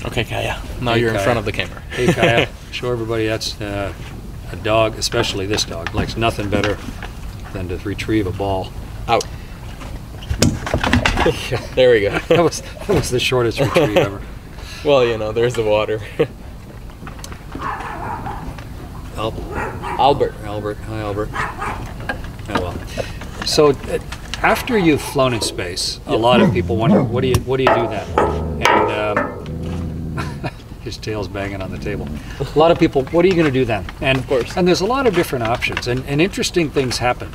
Okay, Kaya. Now Hey, you're in Kaya. front of the camera. Hey, Kaya, show everybody that's a dog, especially this dog, likes nothing better than to retrieve a ball. Out. There we go. That was the shortest retrieve ever. Well, you know, there's the water. Albert. Albert. Hi, Albert. Oh, well. So, after you've flown in space, a lot of people wonder, what do you do then? And his tail's banging on the table. A lot of people, what are you going to do then? And Of course. And there's a lot of different options, and interesting things happen.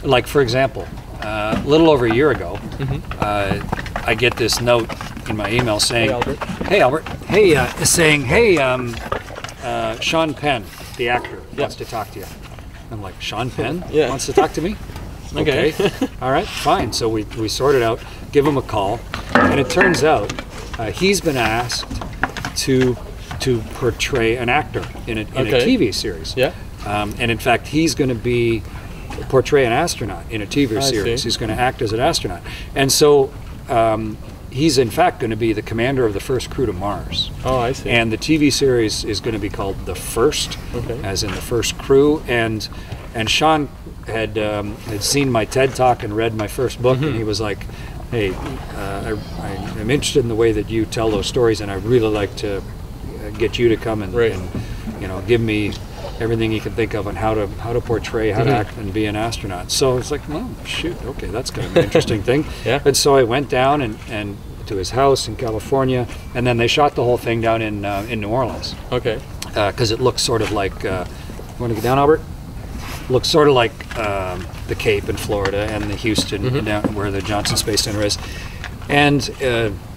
Like, for example, a little over a year ago, I get this note in my email saying, Hey, Albert. saying, hey, Sean Penn, the actor, wants to talk to you. I'm like, Sean Penn Yeah. wants to talk to me? Okay. All right, fine. So we sort it out, give him a call, and it turns out he's been asked to portray an actor in a TV series. Yeah. And in fact, he's going to portray an astronaut in a TV series. see. He's going to act as an astronaut. And so he's in fact going to be the commander of the first crew to Mars. Oh, I see. And the TV series is going to be called The First, as in the first crew. And Sean had seen my TED Talk and read my first book, and he was like, hey, I'm interested in the way that you tell those stories, and I'd really like to get you to come and you know, give me everything you can think of on how to portray, how to act and be an astronaut. So it's like, well, shoot, okay, that's kind of an interesting thing. Yeah. And so I went down and to his house in California, and then they shot the whole thing down in New Orleans. Okay. Because it looks sort of like, you want to get down, Albert? Looks sort of like the Cape in Florida and the Houston, down where the Johnson Space Center is. And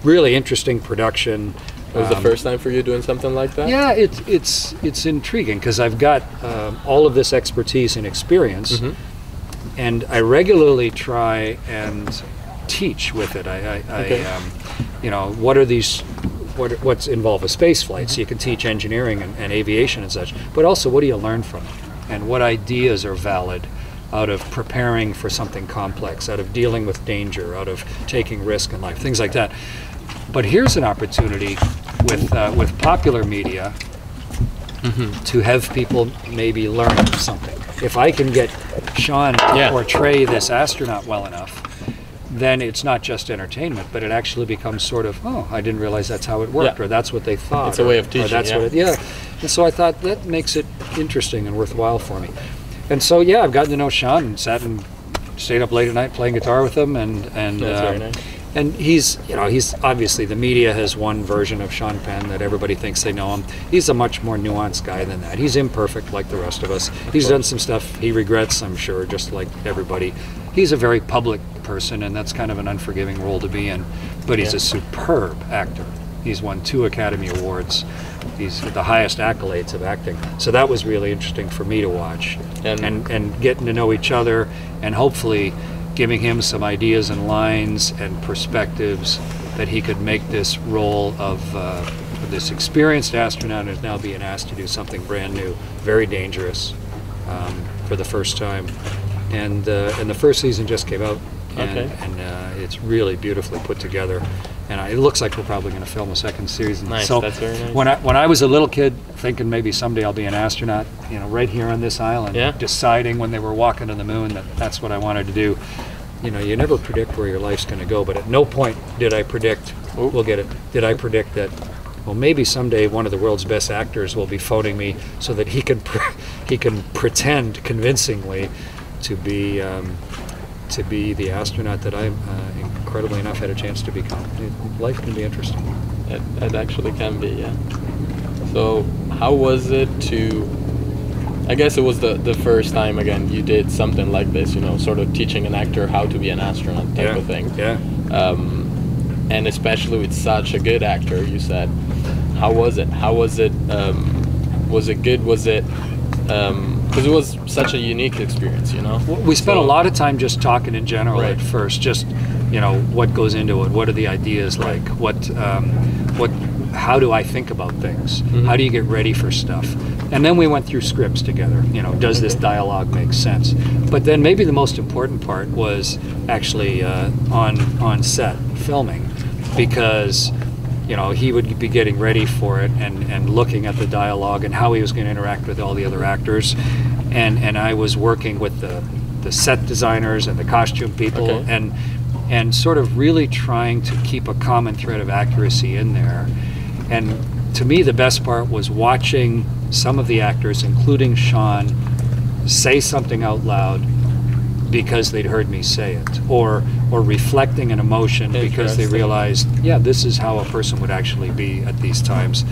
really interesting production. It was the first time for you doing something like that? Yeah, it's intriguing because I've got all of this expertise and experience, and I regularly try and teach with it. You know, what's involved with space flight. So you can teach engineering and aviation and such, but also what do you learn from it, and what ideas are valid out of preparing for something complex, out of dealing with danger, out of taking risk in life, things like that. But here's an opportunity with popular media to have people maybe learn something. If I can get Sean to portray this astronaut well enough, then it's not just entertainment, but it actually becomes sort of, oh, I didn't realize that's how it worked, or that's what they thought. It's a way of teaching, And so I thought that makes it interesting and worthwhile for me. And so, yeah, I've gotten to know Sean and sat and stayed up late at night playing guitar with him, and That's very nice. and he's obviously, the media has one version of Sean Penn that everybody thinks they know him. He's a much more nuanced guy than that. He's imperfect like the rest of us. He's done some stuff he regrets, I'm sure, just like everybody. He's a very public person, and that's kind of an unforgiving role to be in. But he's a superb actor. He's won 2 Academy Awards. He's the highest accolades of acting. So that was really interesting for me to watch, and getting to know each other, and hopefully giving him some ideas and lines and perspectives that he could make this role of this experienced astronaut who's now being asked to do something brand new, very dangerous, for the first time. And the first season just came out, and it's really beautifully put together. And it looks like we're probably going to film a second season. Nice, so that's very nice. When I was a little kid, thinking maybe someday I'll be an astronaut, you know, right here on this island, deciding when they were walking to the moon that that's what I wanted to do. You know, you never predict where your life's going to go, but at no point did I predict, did I predict that, well, maybe someday one of the world's best actors will be phoning me so that he can pretend convincingly to be the astronaut that I incredibly enough had a chance to become. Life can be interesting. It actually can be, yeah. So how was it to, I guess it was the first time, again, you did something like this, you know, sort of teaching an actor how to be an astronaut type of thing. Yeah. And especially with such a good actor, you said. How was it? Was it good? Was it, because it was such a unique experience, you know? We spent a lot of time just talking in general at first, just, you know, what goes into it, what are the ideas like, how do I think about things, how do you get ready for stuff, and then we went through scripts together, you know, does this dialogue make sense? But then maybe the most important part was actually on set filming, because you know, he would be getting ready for it and looking at the dialogue and how he was going to interact with all the other actors, and I was working with the set designers and the costume people, Okay. and sort of really trying to keep a common thread of accuracy in there. And to me, the best part was watching some of the actors, including Sean, say something out loud because they'd heard me say it, or reflecting an emotion because they realized, yeah, this is how a person would actually be at these times.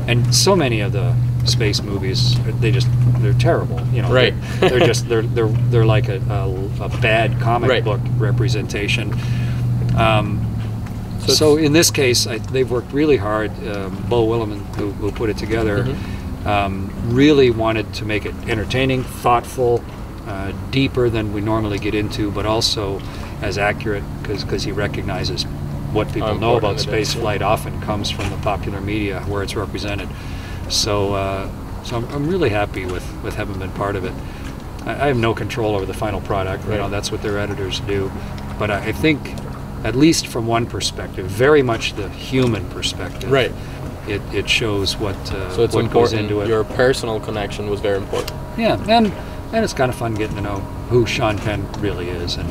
And so many of the space movies, they're terrible, you know. Right. They're like a bad comic book representation. So in this case, they've worked really hard. Bo Williman, who put it together, really wanted to make it entertaining, thoughtful, deeper than we normally get into, but also as accurate, because he recognizes what people know about space flight often comes from the popular media where it's represented. So I'm really happy with having been part of it. I have no control over the final product. You know, that's what their editors do. But I think, at least from one perspective, very much the human perspective, it shows what so it's what important. goes into it. Your personal connection was very important. Yeah, and it's kind of fun getting to know who Sean Penn really is, and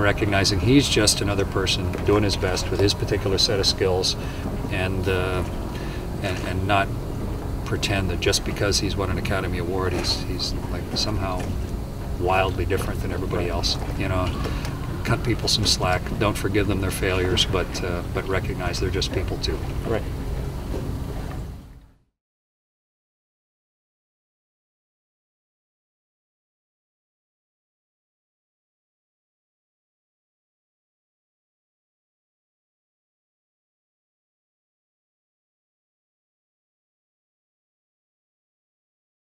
recognizing he's just another person doing his best with his particular set of skills, and not pretend that just because he's won an Academy Award, he's like somehow wildly different than everybody else. You know, cut people some slack. Don't forgive them their failures, but recognize they're just people too. Right.